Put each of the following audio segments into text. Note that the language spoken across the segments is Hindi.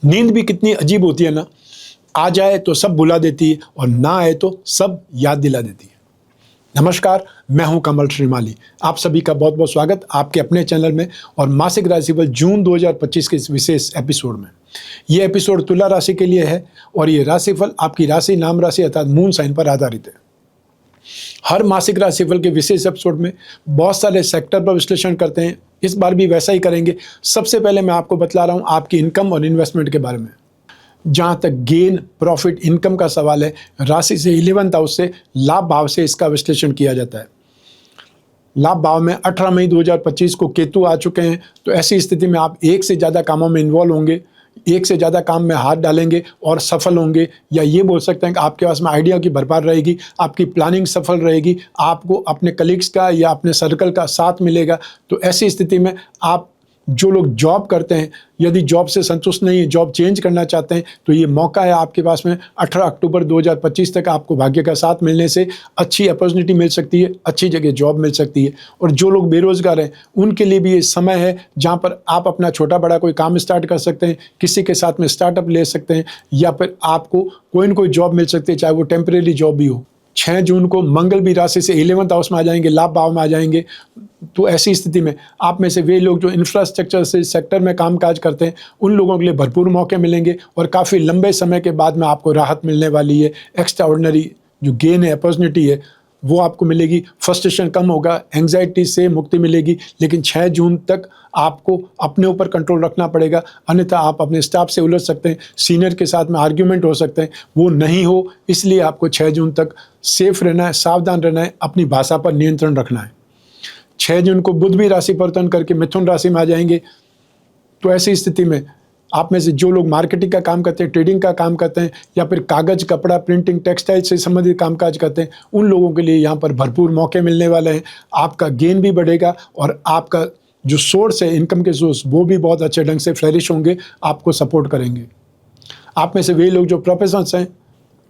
नींद भी कितनी अजीब होती है ना, आ जाए तो सब भुला देती है और ना आए तो सब याद दिला देती है। नमस्कार, मैं हूं कमल श्रीमाली। आप सभी का बहुत बहुत स्वागत आपके अपने चैनल में और मासिक राशिफल जून 2025 के इस विशेष एपिसोड में। ये एपिसोड तुला राशि के लिए है और ये राशिफल आपकी राशि, नाम राशि अर्थात मून साइन पर आधारित है। हर मासिक राशिफल के विशेष एपिसोड में बहुत सारे सेक्टर पर विश्लेषण करते हैं। इस बार भी वैसा ही करेंगे। सबसे पहले मैं आपको बतला रहा हूँ आपकी इनकम और इन्वेस्टमेंट के बारे में। जहाँ तक गेन, प्रॉफिट, इनकम का सवाल है, राशि से 11th हाउस से लाभ भाव से इसका विश्लेषण किया जाता है। लाभ भाव में 18 मई 2025 को केतु आ चुके हैं, तो ऐसी स्थिति में आप एक से ज़्यादा कामों में इन्वॉल्व होंगे, एक से ज़्यादा काम में हाथ डालेंगे और सफल होंगे, या ये बोल सकते हैं कि आपके पास में आइडिया की भरपार रहेगी, आपकी प्लानिंग सफल रहेगी, आपको अपने कलीग्स का या अपने सर्कल का साथ मिलेगा। तो ऐसी स्थिति में आप जो लोग जॉब करते हैं, यदि जॉब से संतुष्ट नहीं है, जॉब चेंज करना चाहते हैं, तो ये मौका है आपके पास में। 18 अक्टूबर 2025 तक आपको भाग्य का साथ मिलने से अच्छी अपॉर्चुनिटी मिल सकती है, अच्छी जगह जॉब मिल सकती है। और जो लोग बेरोजगार हैं उनके लिए भी ये समय है जहाँ पर आप अपना छोटा बड़ा कोई काम स्टार्ट कर सकते हैं, किसी के साथ में स्टार्टअप ले सकते हैं, या फिर आपको कोई न कोई जॉब मिल सकती है, चाहे वो टेम्परेरी जॉब भी हो। 6 जून को मंगल भी राशि से 11th हाउस में आ जाएंगे, लाभ भाव में आ जाएंगे। तो ऐसी स्थिति में आप में से वे लोग जो इंफ्रास्ट्रक्चर से सेक्टर में कामकाज करते हैं, उन लोगों के लिए भरपूर मौके मिलेंगे और काफ़ी लंबे समय के बाद में आपको राहत मिलने वाली है। एक्स्ट्रा ऑर्डिनरी जो गेन है, अपॉर्चुनिटी है, वो आपको मिलेगी। फ्रस्ट्रेशन कम होगा, एंग्जाइटी से मुक्ति मिलेगी। लेकिन 6 जून तक आपको अपने ऊपर कंट्रोल रखना पड़ेगा, अन्यथा आप अपने स्टाफ से उलझ सकते हैं, सीनियर के साथ में आर्ग्यूमेंट हो सकते हैं, वो नहीं हो। इसलिए आपको 6 जून तक सेफ रहना है, सावधान रहना है, अपनी भाषा पर नियंत्रण रखना है। 6 जून को बुध भी राशि परिवर्तन करके मिथुन राशि में आ जाएंगे। तो ऐसी स्थिति में आप में से जो लोग मार्केटिंग का काम करते हैं, ट्रेडिंग का काम करते हैं, या फिर कागज़, कपड़ा, प्रिंटिंग, टेक्सटाइल से संबंधित कामकाज करते हैं, उन लोगों के लिए यहाँ पर भरपूर मौके मिलने वाले हैं। आपका गेन भी बढ़ेगा और आपका जो सोर्स है, इनकम के सोर्स, वो भी बहुत अच्छे ढंग से फ्लरिश होंगे, आपको सपोर्ट करेंगे। आप में से वे लोग जो प्रोफेशनल्स हैं,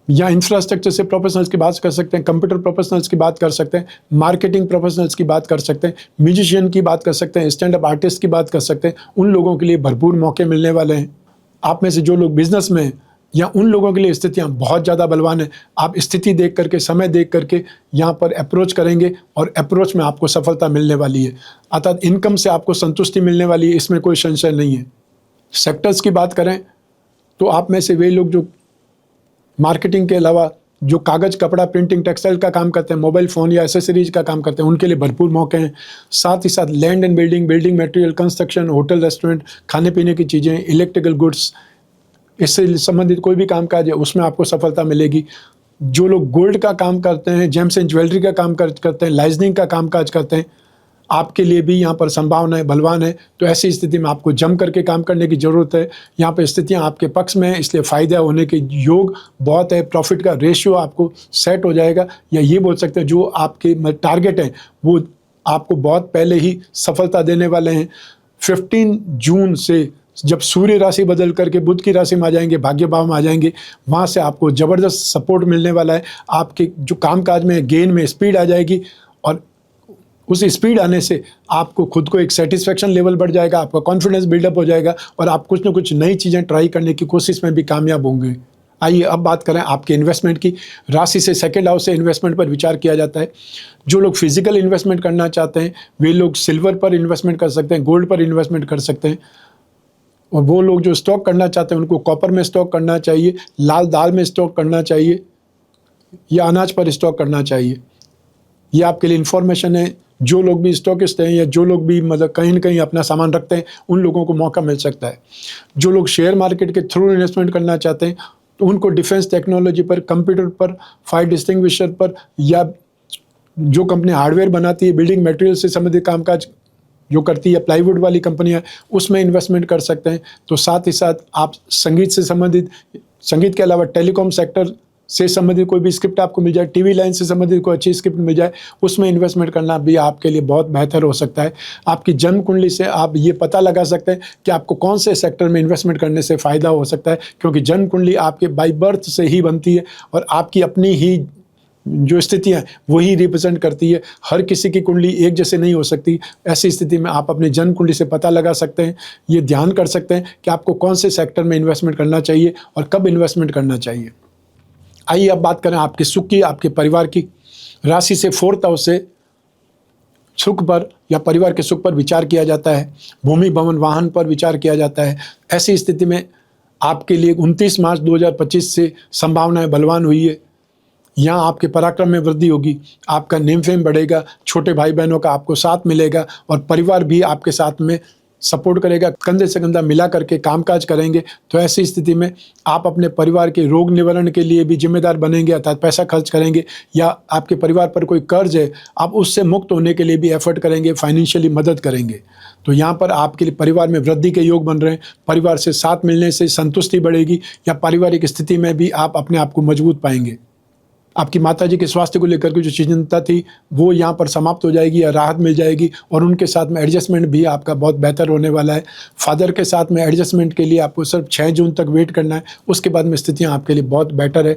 या इंफ्रास्ट्रक्चर से प्रोफेशनल्स की बात कर सकते हैं, कंप्यूटर प्रोफेशनल्स की बात कर सकते हैं, मार्केटिंग प्रोफेशनल्स की बात कर सकते हैं, म्यूजिशियन की बात कर सकते हैं, स्टैंड अप आर्टिस्ट की बात कर सकते हैं, उन लोगों के लिए भरपूर मौके मिलने वाले हैं। आप में से जो लोग बिजनेस में हैं, या उन लोगों के लिए स्थितियाँ बहुत ज़्यादा बलवान है, आप स्थिति देख करके, समय देख करके यहाँ पर अप्रोच करेंगे और अप्रोच में आपको सफलता मिलने वाली है। अर्थात इनकम से आपको संतुष्टि मिलने वाली है, इसमें कोई संशय नहीं है। सेक्टर्स की बात करें तो आप में से वे लोग जो मार्केटिंग के अलावा जो कागज़, कपड़ा, प्रिंटिंग, टेक्सटाइल का काम करते हैं, मोबाइल फ़ोन या एसेसरीज का काम करते हैं, उनके लिए भरपूर मौके हैं। साथ ही साथ land and building, building material, construction, hotel, restaurant, खाने पीने की चीज़ें, इलेक्ट्रिकल गुड्स, इससे संबंधित कोई भी कामकाज है, उसमें आपको सफलता मिलेगी। जो लोग गोल्ड का काम करते हैं, जेम्स एंड ज्वेलरी का काम करते हैं, लाइजनिंग का कामकाज करते हैं, आपके लिए भी यहाँ पर संभावना है, बलवान है। तो ऐसी स्थिति में आपको जम करके काम करने की ज़रूरत है। यहाँ पर स्थितियाँ आपके पक्ष में है, इसलिए फ़ायदा होने के योग बहुत है। प्रॉफिट का रेशियो आपको सेट हो जाएगा, या ये बोल सकते हैं जो आपके टारगेट हैं वो आपको बहुत पहले ही सफलता देने वाले हैं। 15 जून से जब सूर्य राशि बदल करके बुध की राशि में आ जाएंगे, भाग्य भाव में आ जाएंगे, वहाँ से आपको ज़बरदस्त सपोर्ट मिलने वाला है। आपके जो कामकाज में, गेन में स्पीड आ जाएगी और उस स्पीड आने से आपको खुद को एक सेटिस्फेक्शन लेवल बढ़ जाएगा, आपका कॉन्फिडेंस बिल्डअप हो जाएगा और आप कुछ न कुछ नई चीज़ें ट्राई करने की कोशिश में भी कामयाब होंगे। आइए अब बात करें आपके इन्वेस्टमेंट की। राशि से 2nd हाउस से इन्वेस्टमेंट पर विचार किया जाता है। जो लोग फिजिकल इन्वेस्टमेंट करना चाहते हैं वे लोग सिल्वर पर इन्वेस्टमेंट कर सकते हैं, गोल्ड पर इन्वेस्टमेंट कर सकते हैं। और वो लोग जो स्टॉक करना चाहते हैं उनको कॉपर में स्टॉक करना चाहिए, लाल दाल में स्टॉक करना चाहिए, या अनाज पर स्टॉक करना चाहिए। ये आपके लिए इन्फॉर्मेशन है। जो लोग भी स्टॉकिस्ट हैं या जो लोग भी मतलब कहीं न कहीं अपना सामान रखते हैं, उन लोगों को मौका मिल सकता है। जो लोग शेयर मार्केट के थ्रू इन्वेस्टमेंट करना चाहते हैं तो उनको डिफेंस टेक्नोलॉजी पर, कंप्यूटर पर, फायर डिस्टिंग्विशर पर, या जो कंपनी हार्डवेयर बनाती है, बिल्डिंग मटेरियल से संबंधित कामकाज जो करती है, प्लाईवुड वाली कंपनियां, उसमें इन्वेस्टमेंट कर सकते हैं। तो साथ ही साथ आप संगीत से संबंधित, संगीत के अलावा टेलीकॉम सेक्टर से संबंधित कोई भी स्क्रिप्ट आपको मिल जाए, टीवी लाइन से संबंधित कोई अच्छी स्क्रिप्ट मिल जाए, उसमें इन्वेस्टमेंट करना भी आपके लिए बहुत बेहतर हो सकता है। आपकी जन्म कुंडली से आप ये पता लगा सकते हैं कि आपको कौन से सेक्टर में इन्वेस्टमेंट करने से फ़ायदा हो सकता है, क्योंकि जन्म कुंडली आपके बाई बर्थ से ही बनती है और आपकी अपनी ही जो स्थितियाँ हैं वही रिप्रेजेंट करती है। हर किसी की कुंडली एक जैसे नहीं हो सकती। ऐसी स्थिति में आप अपनी जन्म कुंडली से पता लगा सकते हैं, ये ध्यान कर सकते हैं कि आपको कौन से सेक्टर में इन्वेस्टमेंट करना चाहिए और कब इन्वेस्टमेंट करना चाहिए। आइए अब बात करें आपके सुख की, आपके परिवार की। राशि से 4th हाउस से सुख पर या परिवार के सुख पर विचार किया जाता है, भूमि भवन वाहन पर विचार किया जाता है। ऐसी स्थिति में आपके लिए 29 मार्च 2025 से संभावनाएं बलवान हुई है। यहाँ आपके पराक्रम में वृद्धि होगी, आपका नेम फेम बढ़ेगा, छोटे भाई बहनों का आपको साथ मिलेगा और परिवार भी आपके साथ में सपोर्ट करेगा, कंधे से कंधा मिला करके कामकाज करेंगे। तो ऐसी स्थिति में आप अपने परिवार के रोग निवारण के लिए भी जिम्मेदार बनेंगे, अर्थात पैसा खर्च करेंगे, या आपके परिवार पर कोई कर्ज है आप उससे मुक्त होने के लिए भी एफर्ट करेंगे, फाइनेंशियली मदद करेंगे। तो यहाँ पर आपके लिए परिवार में वृद्धि के योग बन रहे हैं। परिवार से साथ मिलने से संतुष्टि बढ़ेगी या पारिवारिक स्थिति में भी आप अपने आप को मजबूत पाएंगे। आपकी माताजी के स्वास्थ्य को लेकर के जो चिंता थी वो यहाँ पर समाप्त हो जाएगी या राहत मिल जाएगी और उनके साथ में एडजस्टमेंट भी आपका बहुत बेहतर होने वाला है। फादर के साथ में एडजस्टमेंट के लिए आपको सिर्फ 6 जून तक वेट करना है, उसके बाद में स्थितियाँ आपके लिए बहुत बेटर है।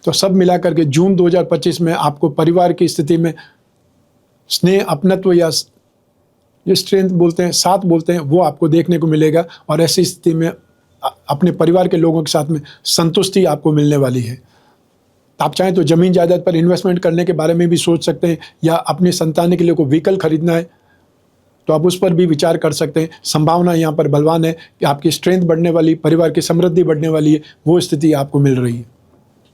तो सब मिला करके जून 2025 में आपको परिवार की स्थिति में स्नेह, अपनत्व या जो स्ट्रेंथ बोलते हैं, साथ बोलते हैं, वो आपको देखने को मिलेगा और ऐसी स्थिति में अपने परिवार के लोगों के साथ में संतुष्टि आपको मिलने वाली है। आप चाहें तो ज़मीन जायदाद पर इन्वेस्टमेंट करने के बारे में भी सोच सकते हैं, या अपने संतान के लिए कोई व्हीकल खरीदना है तो आप उस पर भी विचार कर सकते हैं। संभावना यहाँ पर बलवान है कि आपकी स्ट्रेंथ बढ़ने वाली, परिवार की समृद्धि बढ़ने वाली है, वो स्थिति आपको मिल रही है।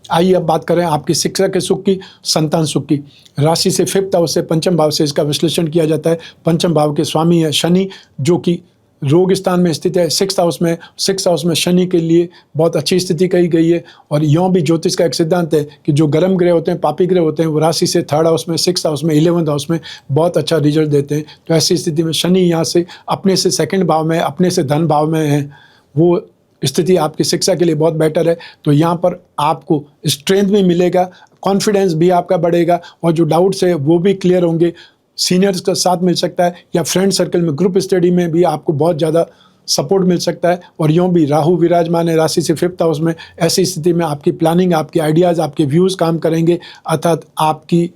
आइए अब बात करें आपकी शिक्षा के सुख की, संतान सुख की। राशि से 5th हाउस से, पंचम भाव से इसका विश्लेषण किया जाता है। पंचम भाव के स्वामी है शनि, जो कि रोग स्थान में स्थित है। 6th हाउस में, 6th हाउस में शनि के लिए बहुत अच्छी स्थिति कही गई है। और यों भी ज्योतिष का एक सिद्धांत है कि जो गर्म ग्रह होते हैं, पापी ग्रह होते हैं, वो राशि से 3rd हाउस में, 6th हाउस में, 11th हाउस में बहुत अच्छा रिजल्ट देते हैं। तो ऐसी स्थिति में शनि यहाँ से अपने से 2nd भाव में, अपने से धन भाव में है, वो स्थिति आपकी शिक्षा के लिए बहुत बेटर है। तो यहाँ पर आपको स्ट्रेंथ भी मिलेगा, कॉन्फिडेंस भी आपका बढ़ेगा और जो डाउट्स है वो भी क्लियर होंगे। सीनियर्स का साथ मिल सकता है या फ्रेंड सर्कल में, ग्रुप स्टडी में भी आपको बहुत ज़्यादा सपोर्ट मिल सकता है। और यूँ भी राहु विराजमान है राशि से 5th हाउस में। ऐसी स्थिति में आपकी प्लानिंग, आपके आइडियाज़, आपके व्यूज़ काम करेंगे, अर्थात आपकी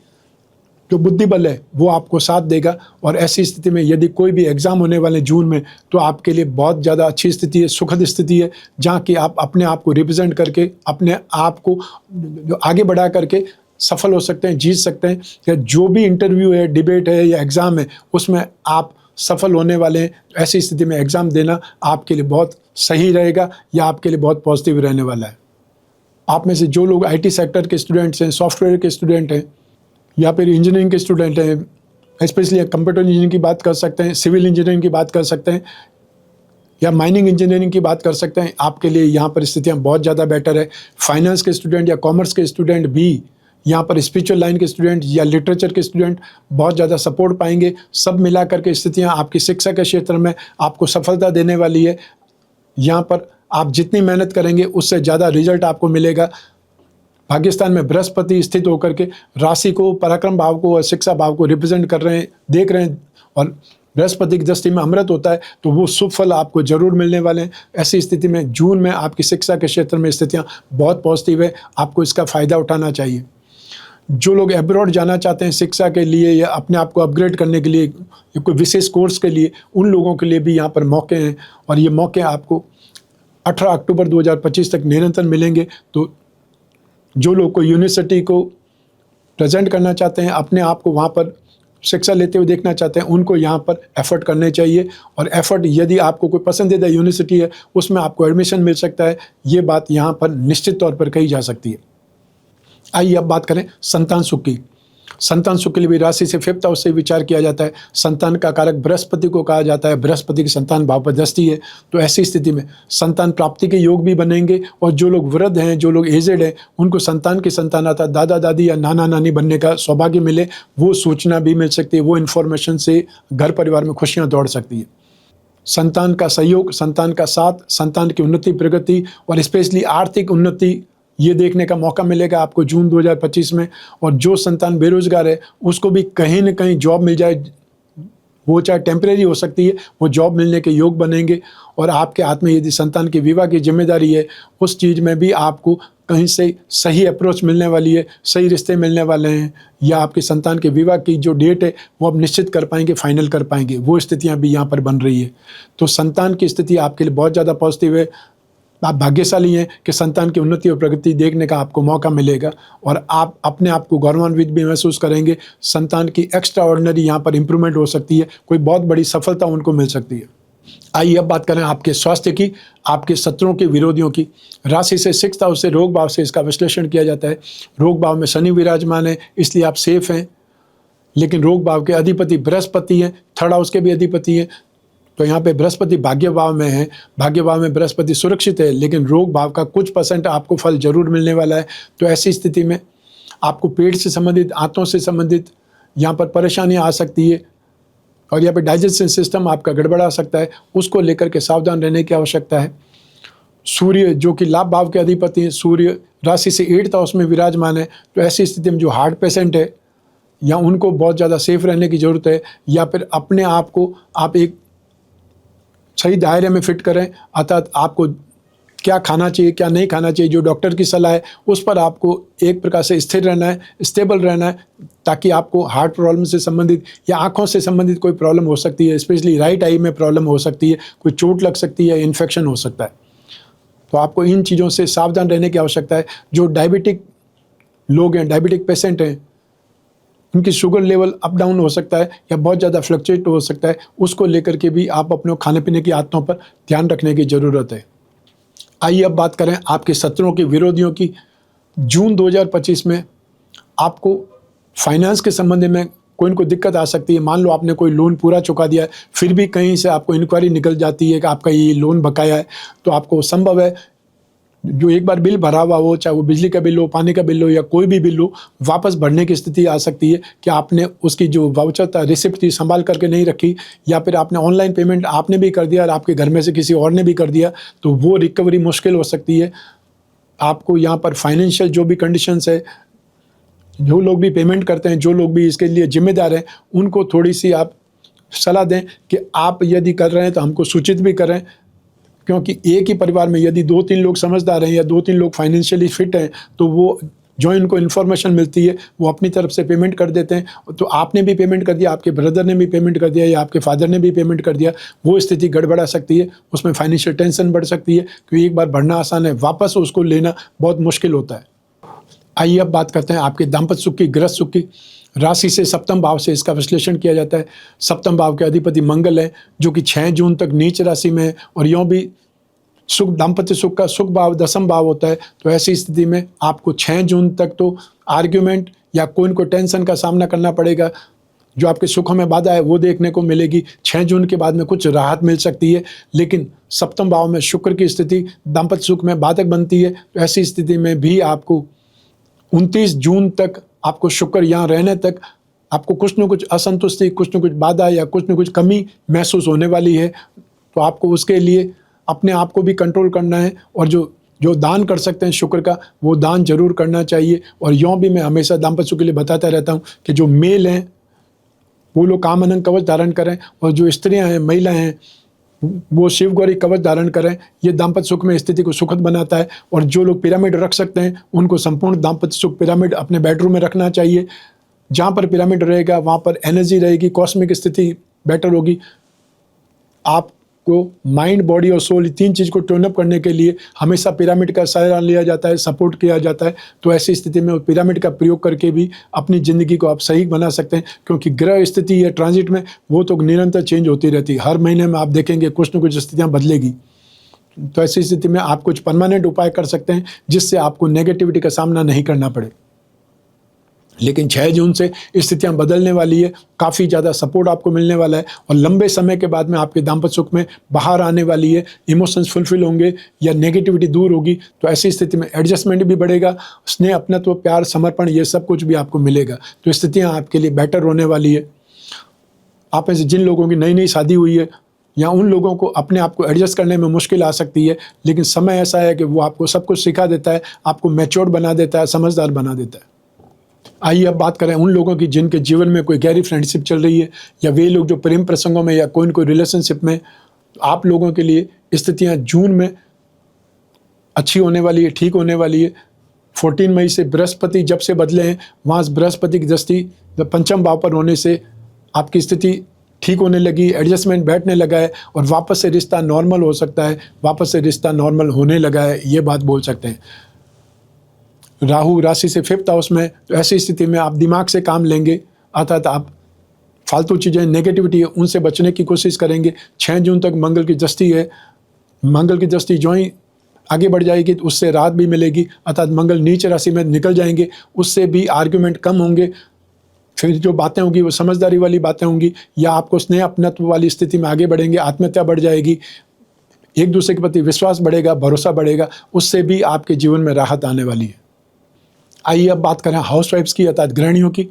जो बुद्धि बल है वो आपको साथ देगा। और ऐसी स्थिति में यदि कोई भी एग्ज़ाम होने वाले जून में, तो आपके लिए बहुत ज़्यादा अच्छी स्थिति है, सुखद स्थिति है, जहाँ कि आप अपने आप को रिप्रेजेंट करके, अपने आप को जो आगे बढ़ा करके सफल हो सकते हैं, जीत सकते हैं। या जो भी इंटरव्यू है, डिबेट है या एग्ज़ाम है, उसमें आप सफल होने वाले हैं। ऐसी स्थिति में एग्ज़ाम देना आपके लिए बहुत सही रहेगा या आपके लिए बहुत पॉजिटिव रहने वाला है। आप में से जो लोग IT सेक्टर के स्टूडेंट्स हैं, सॉफ्टवेयर के स्टूडेंट हैं या फिर इंजीनियरिंग के स्टूडेंट हैं, स्पेशली कंप्यूटर इंजीनियरिंग की बात कर सकते हैं, सिविल इंजीनियरिंग की बात कर सकते हैं या माइनिंग इंजीनियरिंग की बात कर सकते हैं, आपके लिए यहाँ पर स्थितियाँ बहुत ज़्यादा बेटर है। फाइनेंस के स्टूडेंट या कॉमर्स के स्टूडेंट भी, यहाँ पर स्पिरिचुअल लाइन के स्टूडेंट या लिटरेचर के स्टूडेंट बहुत ज़्यादा सपोर्ट पाएंगे। सब मिला करके स्थितियाँ आपकी शिक्षा के क्षेत्र में आपको सफलता देने वाली है। यहाँ पर आप जितनी मेहनत करेंगे उससे ज़्यादा रिजल्ट आपको मिलेगा। भाग्यस्थान में बृहस्पति स्थित होकर के राशि को, पराक्रम भाव को और शिक्षा भाव को रिप्रेजेंट कर रहे हैं, देख रहे हैं, और बृहस्पति की दृष्टि में अमृत होता है, तो वो शुभ फल आपको जरूर मिलने वाले हैं। ऐसी स्थिति में जून में आपकी शिक्षा के क्षेत्र में स्थितियाँ बहुत पॉजिटिव है, आपको इसका फ़ायदा उठाना चाहिए। जो लोग एब्रॉड जाना चाहते हैं शिक्षा के लिए या अपने आप को अपग्रेड करने के लिए या कोई विशेष कोर्स के लिए, उन लोगों के लिए भी यहाँ पर मौके हैं और ये मौके आपको 18 अक्टूबर 2025 तक निरंतर मिलेंगे। तो जो लोग को यूनिवर्सिटी को प्रेजेंट करना चाहते हैं, अपने आप को वहाँ पर शिक्षा लेते हुए देखना चाहते हैं, उनको यहाँ पर एफर्ट करने चाहिए। और एफर्ट, यदि आपको कोई पसंदीदा यूनिवर्सिटी है उसमें आपको एडमिशन मिल सकता है, ये बात यहाँ पर निश्चित तौर पर कही जा सकती है। आइए अब बात करें संतान सुख की। संतान सुख के लिए भी राशि से 5th हाउस से विचार किया जाता है। संतान का कारक बृहस्पति को कहा जाता है, बृहस्पति की संतान भाव पर दृष्टि है। तो ऐसी स्थिति में संतान प्राप्ति के योग भी बनेंगे और जो लोग वृद्ध हैं, जो लोग एजेड हैं, उनको संतान की संतान आता दादा दादी या नाना नानी बनने का सौभाग्य मिले, वो सूचना भी मिल सकती है, वो इन्फॉर्मेशन से घर परिवार में खुशियाँ दौड़ सकती है। संतान का सहयोग, संतान का साथ, संतान की उन्नति, प्रगति और स्पेशली आर्थिक उन्नति, ये देखने का मौका मिलेगा आपको जून 2025 में। और जो संतान बेरोजगार है उसको भी कहीं न कहीं जॉब मिल जाए, वो चाहे टेम्परेरी हो सकती है, वो जॉब मिलने के योग बनेंगे। और आपके हाथ में यदि संतान के विवाह की जिम्मेदारी है, उस चीज़ में भी आपको कहीं से सही अप्रोच मिलने वाली है, सही रिश्ते मिलने वाले हैं, या आपके संतान के विवाह की जो डेट है वो आप निश्चित कर पाएंगे, फाइनल कर पाएंगे, वो स्थितियां भी यहाँ पर बन रही है। तो संतान की स्थिति आपके लिए बहुत ज़्यादा पॉजिटिव है। आप भाग्यशाली हैं कि संतान की उन्नति और प्रगति देखने का आपको मौका मिलेगा और आप अपने आप को गौरवान्वित भी महसूस करेंगे। संतान की एक्स्ट्रा ऑर्डिनरी यहाँ पर इंप्रूवमेंट हो सकती है, कोई बहुत बड़ी सफलता उनको मिल सकती है। आइए अब बात करें आपके स्वास्थ्य की, आपके शत्रुओं के, विरोधियों की। राशि से 6th हाउस से, रोग भाव से इसका विश्लेषण किया जाता है। रोग भाव में शनि विराजमान है, इसलिए आप सेफ हैं, लेकिन रोग भाव के अधिपति बृहस्पति हैं, 3rd हाउस के भी अधिपति हैं। तो यहाँ पे बृहस्पति भाग्य भाव में है, भाग्य भाव में बृहस्पति सुरक्षित है, लेकिन रोग भाव का कुछ % आपको फल जरूर मिलने वाला है। तो ऐसी स्थिति में आपको पेट से संबंधित, आंतों से संबंधित यहाँ पर परेशानियाँ आ सकती है और यहाँ पे डाइजेशन सिस्टम आपका गड़बड़ा सकता है, उसको लेकर के सावधान रहने की आवश्यकता है। सूर्य जो कि लाभ भाव के अधिपति हैं, सूर्य राशि से 8th हाउस में विराजमान है। तो ऐसी स्थिति में जो हार्ट पेशेंट है या उनको बहुत ज़्यादा सेफ रहने की ज़रूरत है, या फिर अपने आप को आप एक सही दायरे में फिट करें, अर्थात आपको क्या खाना चाहिए, क्या नहीं खाना चाहिए, जो डॉक्टर की सलाह है उस पर आपको एक प्रकार से स्थिर रहना है, स्टेबल रहना है, ताकि आपको हार्ट प्रॉब्लम से संबंधित या आंखों से संबंधित कोई प्रॉब्लम हो सकती है, स्पेशली राइट आई में प्रॉब्लम हो सकती है, कोई चोट लग सकती है, इन्फेक्शन हो सकता है। तो आपको इन चीज़ों से सावधान रहने की आवश्यकता है। जो डायबिटिक लोग हैं, डायबिटिक पेशेंट हैं, उनकी शुगर लेवल अप डाउन हो सकता है या बहुत ज़्यादा फ्लक्चुएट हो सकता है, उसको लेकर के भी आप अपने खाने पीने की आदतों पर ध्यान रखने की ज़रूरत है। आइए अब बात करें आपके शत्रुओं की, विरोधियों की। जून 2025 में आपको फाइनेंस के संबंध में कोई इनको दिक्कत आ सकती है। मान लो आपने कोई लोन पूरा चुका दिया है, फिर भी कहीं से आपको इंक्वायरी निकल जाती है कि आपका ये लोन बकाया है, तो आपको संभव है जो एक बार बिल भरा हुआ हो, चाहे वो बिजली का बिल हो, पानी का बिल हो या कोई भी बिल हो, वापस भरने की स्थिति आ सकती है कि आपने उसकी जो वाउचर था, रिसिप्ट थी, संभाल करके नहीं रखी, या फिर आपने ऑनलाइन पेमेंट आपने भी कर दिया और आपके घर में से किसी और ने भी कर दिया, तो वो रिकवरी मुश्किल हो सकती है। आपको यहाँ पर फाइनेंशियल जो भी कंडीशंस है, जो लोग भी पेमेंट करते हैं, जो लोग भी इसके लिए जिम्मेदार हैं, उनको थोड़ी सी आप सलाह दें कि आप यदि कर रहे हैं तो हमको सूचित भी करें, क्योंकि एक ही परिवार में यदि 2-3 लोग समझदार हैं या 2-3 लोग फाइनेंशियली फिट हैं, तो वो जो इनको इन्फॉर्मेशन मिलती है वो अपनी तरफ से पेमेंट कर देते हैं। तो आपने भी पेमेंट कर दिया, आपके ब्रदर ने भी पेमेंट कर दिया या आपके फादर ने भी पेमेंट कर दिया, वो स्थिति गड़बड़ा सकती है, उसमें फाइनेंशियल टेंशन बढ़ सकती है, क्योंकि एक बार भरना आसान है, वापस उसको लेना बहुत मुश्किल होता है। आइए अब बात करते हैं आपके दाम्पत्य सुख की, गृहस्थ सुख की। राशि से 7th भाव से इसका विश्लेषण किया जाता है। 7th भाव के अधिपति मंगल है, जो कि 6 जून तक नीच राशि में है, और यूँ भी सुख, दाम्पत्य सुख का सुख भाव 10th भाव होता है। तो ऐसी स्थिति में आपको 6 जून तक तो आर्ग्यूमेंट या कोई को टेंशन का सामना करना पड़ेगा, जो आपके सुखों में बाधा है वो देखने को मिलेगी। 6 जून के बाद में कुछ राहत मिल सकती है, लेकिन 7th भाव में शुक्र की स्थिति दाम्पत्य सुख में बाधक बनती है। तो ऐसी स्थिति में भी आपको 29 जून तक, आपको शुक्र यहाँ रहने तक आपको कुछ न कुछ असंतुष्टि, कुछ न कुछ बाधा या कुछ न कुछ कमी महसूस होने वाली है। तो आपको उसके लिए अपने आप को भी कंट्रोल करना है, और जो दान कर सकते हैं शुक्र का, वो दान जरूर करना चाहिए। और यूँ भी मैं हमेशा दाम्पत्य सुख के लिए बताता रहता हूँ कि जो मेल हैं वो लोग कामनंग कवच धारण करें, और जो स्त्रियाँ हैं, महिला हैं, वो शिव गौरी कवच धारण करें। ये दाम्पत्य सुख में स्थिति को सुखद बनाता है। और जो लोग पिरामिड रख सकते हैं, उनको संपूर्ण दाम्पत्य सुख पिरामिड अपने बेडरूम में रखना चाहिए। जहाँ पर पिरामिड रहेगा वहाँ पर एनर्जी रहेगी, कॉस्मिक स्थिति बेटर होगी। आपको माइंड, बॉडी और सोल, 3 चीज़ को टर्न अप करने के लिए हमेशा पिरामिड का सहारा लिया जाता है, सपोर्ट किया जाता है। तो ऐसी स्थिति में पिरामिड का प्रयोग करके भी अपनी ज़िंदगी को आप सही बना सकते हैं, क्योंकि ग्रह स्थिति या ट्रांजिट में वो तो निरंतर चेंज होती रहती है। हर महीने में आप देखेंगे कुछ न कुछ स्थितियाँ बदलेगी। तो ऐसी स्थिति में आप कुछ परमानेंट उपाय कर सकते हैं, जिससे आपको नेगेटिविटी का सामना नहीं करना पड़े। लेकिन 6 जून से स्थितियां बदलने वाली है, काफ़ी ज़्यादा सपोर्ट आपको मिलने वाला है, और लंबे समय के बाद में आपके दाम्पत्य सुख में बाहर आने वाली है। इमोशंस फुलफिल होंगे या नेगेटिविटी दूर होगी। तो ऐसी स्थिति में एडजस्टमेंट भी बढ़ेगा, स्नेह, अपनत्व, प्यार, समर्पण, ये सब कुछ भी आपको मिलेगा। तो स्थितियाँ आपके लिए बेटर होने वाली है। आप में से जिन लोगों की नई शादी हुई है, या उन लोगों को अपने आप को एडजस्ट करने में मुश्किल आ सकती है, लेकिन समय ऐसा है कि वो आपको सब कुछ सिखा देता है, आपको मैच्योर बना देता है, समझदार बना देता है। आइए अब बात करें उन लोगों की जिनके जीवन में कोई गहरी फ्रेंडशिप चल रही है, या वे लोग जो प्रेम प्रसंगों में या कोई न कोई रिलेशनशिप में। आप लोगों के लिए स्थितियां जून में अच्छी होने वाली है, ठीक होने वाली है। 14 मई से बृहस्पति जब से बदले हैं, वहाँ बृहस्पति की दृष्टि पंचम भाव पर होने से आपकी स्थिति ठीक होने लगी, एडजस्टमेंट बैठने लगा है और वापस से रिश्ता नॉर्मल हो सकता है, वापस से रिश्ता नॉर्मल होने लगा है, ये बात बोल सकते हैं। राहु राशि से 5th हाउस में, तो ऐसी स्थिति में आप दिमाग से काम लेंगे, अर्थात आप फालतू चीज़ें, नेगेटिविटी है, उनसे बचने की कोशिश करेंगे। 6 जून तक मंगल की दृष्टि है, मंगल की दृष्टि जो ही आगे बढ़ जाएगी तो उससे राहत भी मिलेगी, अर्थात मंगल नीच राशि में निकल जाएंगे, उससे भी आर्ग्यूमेंट कम होंगे। फिर जो बातें होंगी वो समझदारी वाली बातें होंगी, या आपको स्नेह अपनत्व वाली स्थिति में आगे बढ़ेंगे, आत्मीयता बढ़ जाएगी, एक दूसरे के प्रति विश्वास बढ़ेगा, भरोसा बढ़ेगा, उससे भी आपके जीवन में राहत आने वाली है। आइए अब बात करें हाउस वाइफ्स की, अर्थात गृहिणियों की।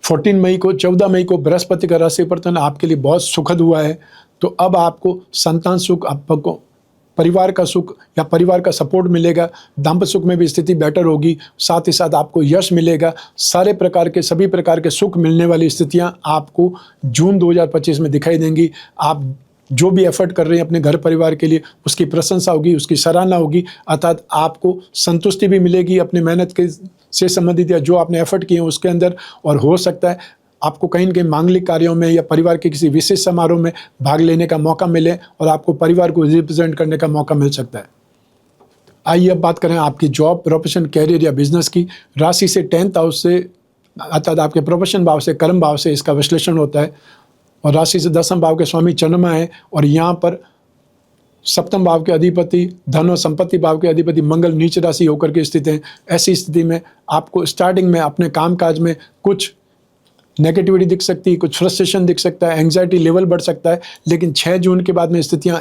14 मई को बृहस्पति का राशि परिवर्तन आपके लिए बहुत सुखद हुआ है, तो अब आपको संतान सुख, आपको परिवार का सुख या परिवार का सपोर्ट मिलेगा, दाम्पत्य सुख में भी स्थिति बेटर होगी, साथ ही साथ आपको यश मिलेगा, सभी प्रकार के सुख मिलने वाली स्थितियां आपको जून 2025 में दिखाई देंगी। आप जो भी एफर्ट कर रहे हैं अपने घर परिवार के लिए, उसकी प्रशंसा होगी, उसकी सराहना होगी, अर्थात आपको संतुष्टि भी मिलेगी अपनी मेहनत के से संबंधित या जो आपने एफर्ट किए हैं उसके अंदर, और हो सकता है आपको कहीं न कहीं मांगलिक कार्यों में या परिवार के किसी विशेष समारोह में भाग लेने का मौका मिले और आपको परिवार को रिप्रेजेंट करने का मौका मिल सकता है। आइए अब बात करें आपकी जॉब, प्रोफेशन, कैरियर या बिजनेस की। राशि से 10th हाउस से, अर्थात आपके प्रोफेशन भाव से, कर्म भाव से इसका विश्लेषण होता है, और राशि से 10वें भाव के स्वामी चंद्रमा है, और यहाँ पर 7वें भाव के अधिपति, धन और संपत्ति भाव के अधिपति मंगल नीच राशि होकर के स्थित हैं। ऐसी स्थिति में आपको स्टार्टिंग में अपने कामकाज में कुछ नेगेटिविटी दिख सकती है, कुछ फ्रस्ट्रेशन दिख सकता है, एंग्जाइटी लेवल बढ़ सकता है, लेकिन 6 जून के बाद में स्थितियां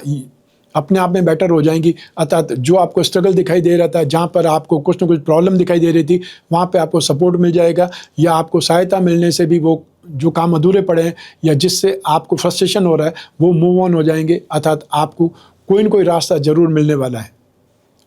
अपने आप में बेटर हो जाएंगी। अर्थात जो आपको स्ट्रगल दिखाई दे रहा था, जहां पर आपको कुछ न कुछ प्रॉब्लम दिखाई दे रही थी, वहां पे आपको सपोर्ट मिल जाएगा, या आपको सहायता मिलने से भी वो जो काम अधूरे पड़े हैं या जिससे आपको फ्रस्ट्रेशन हो रहा है वो मूव ऑन हो जाएंगे, अर्थात आपको कोई न कोई रास्ता जरूर मिलने वाला है।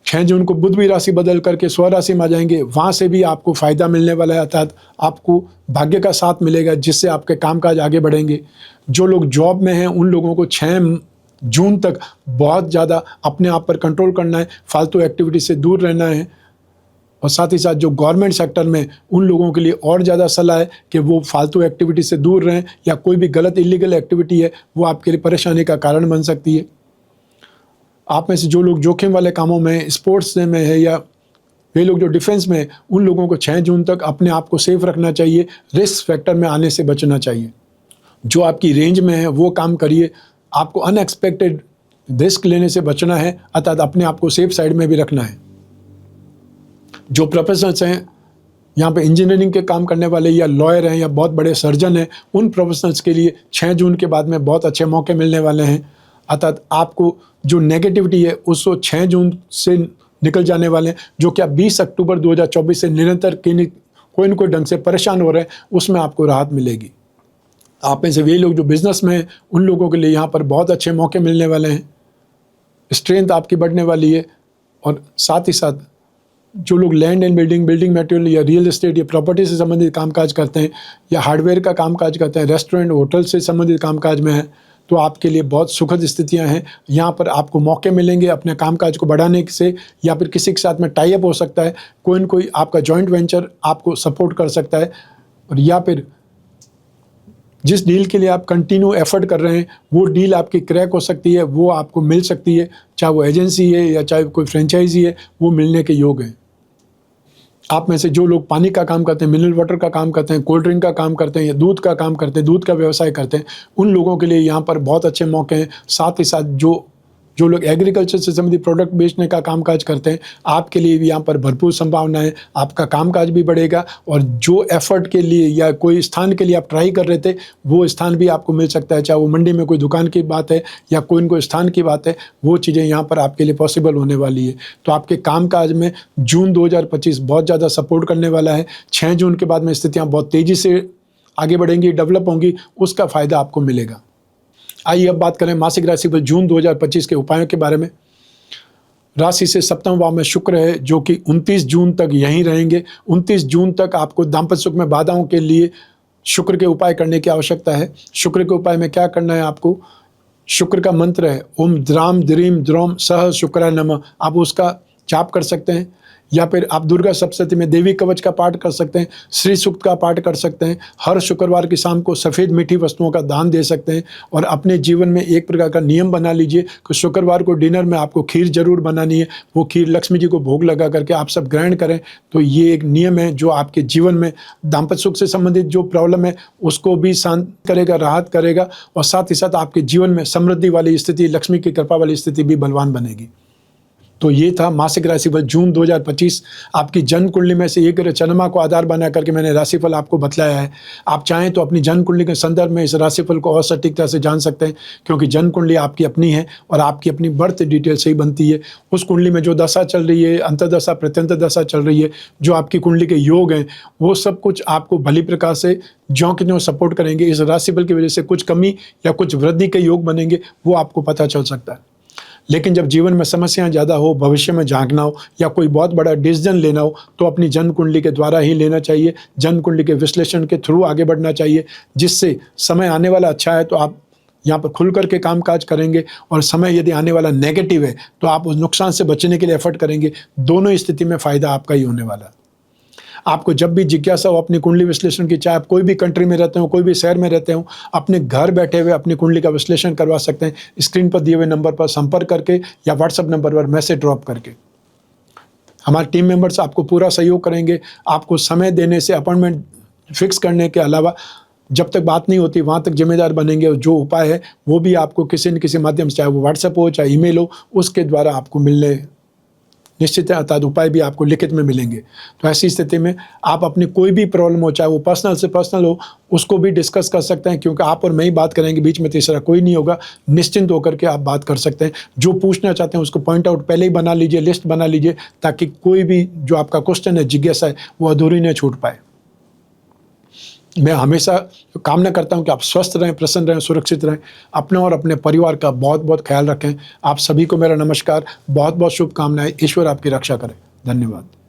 6 जून को बुध भी राशि बदल करके स्वराशि में आ जाएंगे, वहाँ से भी आपको फ़ायदा मिलने वाला है, अर्थात आपको भाग्य का साथ मिलेगा जिससे आपके कामकाज आगे बढ़ेंगे। जो लोग जॉब में हैं उन लोगों को 6 जून तक बहुत ज़्यादा अपने आप पर कंट्रोल करना है, फालतू एक्टिविटी से दूर रहना है, और साथ ही साथ जो गवर्नमेंट सेक्टर में उन लोगों के लिए और ज़्यादा सलाह है कि वो फालतू एक्टिविटी से दूर रहें, या कोई भी गलत इलीगल एक्टिविटी है वो आपके लिए परेशानी का कारण बन सकती है। आप में से जो लोग जोखिम वाले कामों में, स्पोर्ट्स में है, या वे लोग जो डिफेंस में, उन लोगों को 6 जून तक अपने आप को सेफ रखना चाहिए, रिस्क फैक्टर में आने से बचना चाहिए। जो आपकी रेंज में है वो काम करिए, आपको अनएक्सपेक्टेड रिस्क लेने से बचना है, अर्थात अपने आप को सेफ साइड में भी रखना है। जो प्रोफेशनल्स हैं, यहाँ पे इंजीनियरिंग के काम करने वाले या लॉयर हैं या बहुत बड़े सर्जन हैं, उन प्रोफेशनल्स के लिए 6 जून के बाद में बहुत अच्छे मौके मिलने वाले हैं, अर्थात आपको जो नेगेटिविटी है उसको 6 जून से निकल जाने वाले हैं। जो कि आप 20 अक्टूबर 2024 से निरंतर कोई न कोई ढंग से परेशान हो रहे हैं, उसमें आपको राहत मिलेगी। आप में से वे लोग जो बिजनेस में हैं उन लोगों के लिए यहाँ पर बहुत अच्छे मौके मिलने वाले हैं, स्ट्रेंथ आपकी बढ़ने वाली है, और साथ ही साथ जो लोग लैंड एंड बिल्डिंग मटेरियल या रियल एस्टेट या प्रॉपर्टी से संबंधित कामकाज करते हैं, या हार्डवेयर का कामकाज करते हैं, रेस्टोरेंट होटल से संबंधित कामकाज में है, तो आपके लिए बहुत सुखद स्थितियां हैं। यहाँ पर आपको मौके मिलेंगे अपने कामकाज को बढ़ाने से, या फिर किसी के साथ में टाई अप हो सकता है, कोई न कोई आपका जॉइंट वेंचर आपको सपोर्ट कर सकता है, और या फिर जिस डील के लिए आप कंटिन्यू एफर्ट कर रहे हैं वो डील आपकी क्रैक हो सकती है, वो आपको मिल सकती है, चाहे वो एजेंसी है या चाहे कोई फ्रेंचाइजी है, वो मिलने के योग है। आप में से जो लोग पानी का काम करते हैं, मिनरल वाटर का काम करते हैं, कोल्ड ड्रिंक का काम करते हैं, या दूध का काम करते हैं, दूध का व्यवसाय करते हैं, उन लोगों के लिए यहाँ पर बहुत अच्छे मौके हैं। साथ ही साथ जो लोग एग्रीकल्चर से संबंधित प्रोडक्ट बेचने का कामकाज करते हैं, आपके लिए भी यहाँ पर भरपूर संभावना है, आपका कामकाज भी बढ़ेगा, और जो एफर्ट के लिए या कोई स्थान के लिए आप ट्राई कर रहे थे वो स्थान भी आपको मिल सकता है, चाहे वो मंडी में कोई दुकान की बात है या कोई न कोई स्थान की बात है, वो चीज़ें यहाँ पर आपके लिए पॉसिबल होने वाली है। तो आपके कामकाज में जून 2025 बहुत ज़्यादा सपोर्ट करने वाला है। 6 जून के बाद में स्थितियाँ बहुत तेज़ी से आगे बढ़ेंगी, डेवलप होंगी, उसका फ़ायदा आपको मिलेगा। आइए अब बात करें मासिक राशि पर जून 2025 के उपायों के बारे में। राशि से 7वें भाव में शुक्र है, जो कि 29 जून तक यहीं रहेंगे। 29 जून तक आपको दाम्पत्य सुख में बाधाओं के लिए शुक्र के उपाय करने की आवश्यकता है। शुक्र के उपाय में क्या करना है आपको? शुक्र का मंत्र है ओम द्राम द्रीम द्रोम सह शुक्राय नमः। आप उसका जाप कर सकते हैं, या फिर आप दुर्गा सप्तशती में देवी कवच का पाठ कर सकते हैं, श्री सूक्त का पाठ कर सकते हैं। हर शुक्रवार की शाम को सफ़ेद मीठी वस्तुओं का दान दे सकते हैं। और अपने जीवन में एक प्रकार का नियम बना लीजिए कि शुक्रवार को डिनर में आपको खीर जरूर बनानी है। वो खीर लक्ष्मी जी को भोग लगा करके आप सब ग्रहण करें। तो ये एक नियम है जो आपके जीवन में दाम्पत्य सुख से संबंधित जो प्रॉब्लम है उसको भी शांत करेगा, राहत करेगा, और साथ ही साथ आपके जीवन में समृद्धि वाली स्थिति, लक्ष्मी की कृपा वाली स्थिति भी बलवान बनेगी। तो ये था मासिक राशिफल जून 2025। आपकी जन्म कुंडली में से एक चंद्रमा को आधार बना करके मैंने राशिफल आपको बतलाया है। आप चाहें तो अपनी जन्म कुंडली के संदर्भ में इस राशिफल को और सटीकता से जान सकते हैं, क्योंकि जन्म कुंडली आपकी अपनी है और आपकी अपनी बर्थ डिटेल से ही बनती है। उस कुंडली में जो दशा चल रही है, अंतर्दशा प्रत्यंतर दशा चल रही है, जो आपकी कुंडली के योग हैं, वो सब कुछ आपको भली प्रकार से ज्यों की त्यों सपोर्ट करेंगे। इस राशिफल की वजह से कुछ कमी या कुछ वृद्धि के योग बनेंगे, वो आपको पता चल सकता है। लेकिन जब जीवन में समस्याएं ज़्यादा हो, भविष्य में झांकना हो या कोई बहुत बड़ा डिसीजन लेना हो, तो अपनी जन्म कुंडली के द्वारा ही लेना चाहिए। जन्म कुंडली के विश्लेषण के थ्रू आगे बढ़ना चाहिए, जिससे समय आने वाला अच्छा है तो आप यहाँ पर खुल करके काम काज करेंगे, और समय यदि आने वाला नेगेटिव है तो आप उस नुकसान से बचने के लिए एफर्ट करेंगे। दोनों स्थिति में फ़ायदा आपका ही होने वाला है। आपको जब भी जिज्ञासा हो अपनी कुंडली विश्लेषण की, चाहे आप कोई भी कंट्री में रहते हो, कोई भी शहर में रहते हो, अपने घर बैठे हुए अपनी कुंडली का विश्लेषण करवा सकते हैं। स्क्रीन पर दिए हुए नंबर पर संपर्क करके या व्हाट्सएप नंबर पर मैसेज ड्रॉप करके। हमारे टीम मेंबर्स आपको पूरा सहयोग करेंगे। आपको समय देने से, अपॉइंटमेंट फिक्स करने के अलावा, जब तक बात नहीं होती वहाँ तक जिम्मेदार बनेंगे, और जो उपाय है वो भी आपको किसी न किसी माध्यम से, चाहे वो व्हाट्सएप हो चाहे ईमेल हो, उसके द्वारा आपको मिलने निश्चित है, अर्थात उपाय भी आपको लिखित में मिलेंगे। तो ऐसी स्थिति में आप अपनी कोई भी प्रॉब्लम हो, चाहे वो पर्सनल से पर्सनल हो, उसको भी डिस्कस कर सकते हैं, क्योंकि आप और मैं ही बात करेंगे, बीच में तीसरा कोई नहीं होगा। निश्चिंत होकर के आप बात कर सकते हैं। जो पूछना चाहते हैं उसको पॉइंट आउट पहले ही बना लीजिए, लिस्ट बना लीजिए, ताकि कोई भी जो आपका क्वेश्चन है, जिज्ञासा है, वो अधूरी न छूट पाए। मैं हमेशा कामना करता हूं कि आप स्वस्थ रहें, प्रसन्न रहें, सुरक्षित रहें। अपने और अपने परिवार का बहुत बहुत ख्याल रखें। आप सभी को मेरा नमस्कार, बहुत बहुत शुभकामनाएं। ईश्वर आपकी रक्षा करे। धन्यवाद।